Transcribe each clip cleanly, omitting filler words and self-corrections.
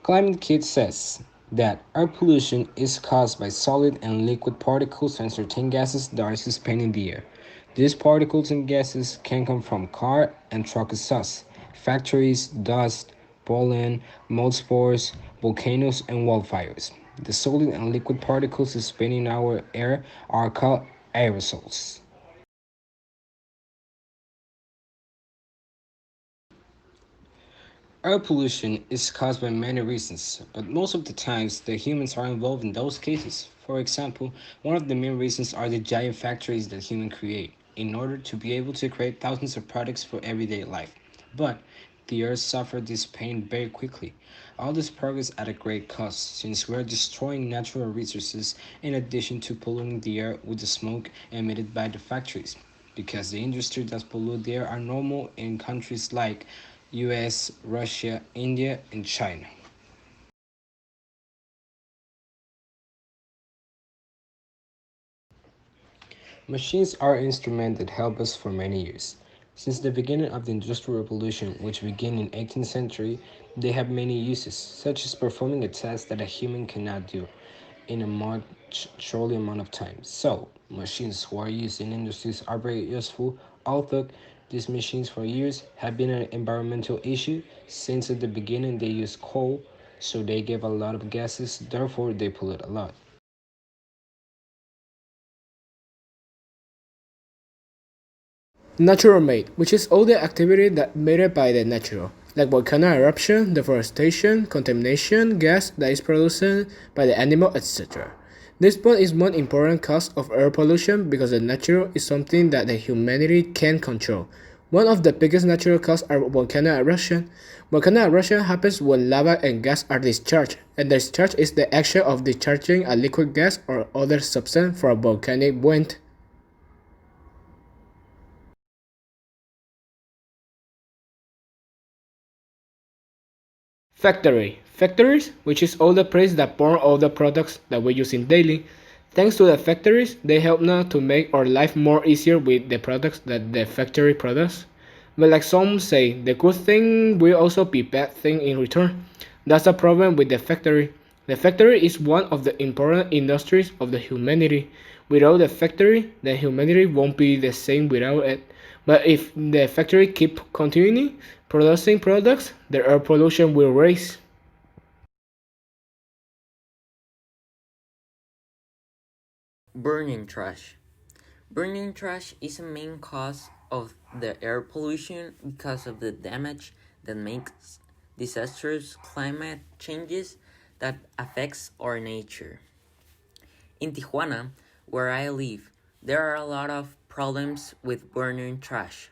Climate Kit says that air pollution is caused by solid and liquid particles and certain gases that are suspended in the air. These particles and gases can come from car and truck exhaust, factories, dust, pollen, mold spores, volcanoes, and wildfires. The solid and liquid particles suspended in our air are called aerosols. Air pollution is caused by many reasons, but most of the times the humans are involved in those cases. For example, one of the main reasons are the giant factories that humans create in order to be able to create thousands of products for everyday life. But the earth suffered this pain very quickly. All this progress at a great cost, since we are destroying natural resources in addition to polluting the air with the smoke emitted by the factories. Because the industry that pollute the air are normal in countries like US, Russia, India, and China. Machines are instruments that help us for many years. Since the beginning of the Industrial Revolution, which began in 18th century, they have many uses, such as performing a task that a human cannot do in a much shorter amount of time. So, machines who are used in industries are very useful, although these machines for years have been an environmental issue since at the beginning they used coal, so they give a lot of gases, therefore they pollute a lot. Natural made, which is all the activity that made by the natural, like volcano eruption, deforestation, contamination, gas that is produced by the animal, etc. This point is one important cause of air pollution because the natural is something that the humanity can control. One of the biggest natural causes are volcano eruption. Volcano eruption happens when lava and gas are discharged, and discharge is the action of discharging a liquid gas or other substance from a volcanic vent. Factory. Factories, which is all the place that burn all the products that we use in daily. Thanks to the factories, they help now to make our life more easier with the products that the factory produces. But like some say, the good thing will also be bad thing in return. That's a problem with the factory. The factory is one of the important industries of the humanity. Without the factory, the humanity won't be the same without it. But if the factory keep continuing producing products, the air pollution will rise. Burning trash. Burning trash is a main cause of the air pollution because of the damage that makes disastrous climate changes that affects our nature. In Tijuana, where I live, there are a lot of problems with burning trash.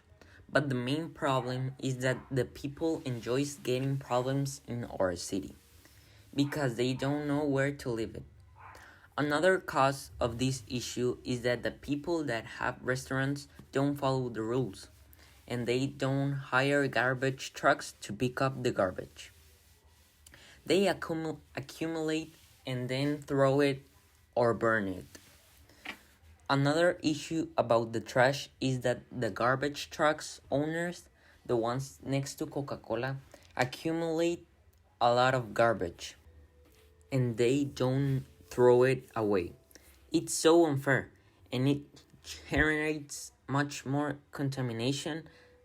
But the main problem is that the people enjoys getting problems in our city because they don't know where to leave it. Another cause of this issue is that the people that have restaurants don't follow the rules and they don't hire garbage trucks to pick up the garbage. They accumulate and then throw it or burn it. Another issue about the trash is that the garbage trucks owners, the ones next to Coca-Cola, accumulate a lot of garbage and they don't throw it away. It's so unfair and it generates much more contamination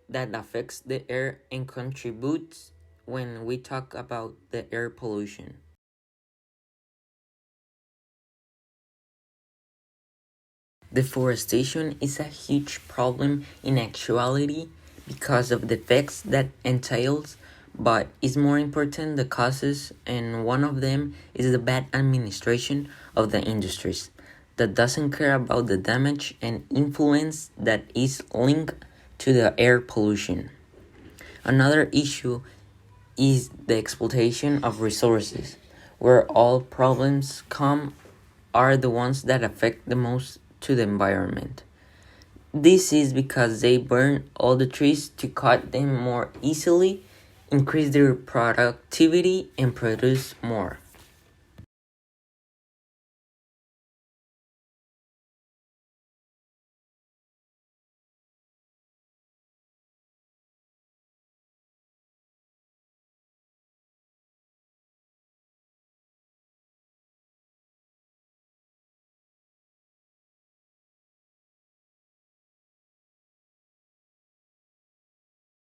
that affects the air and contributes when we talk about the air pollution. Deforestation is a huge problem in actuality because of the effects that entails, but is more important the causes, and one of them is the bad administration of the industries that doesn't care about the damage and influence that is linked to the air pollution. Another issue is the exploitation of resources, where all problems come are the ones that affect the most to the environment. This is because they burn all the trees to cut them more easily, increase their productivity, and produce more.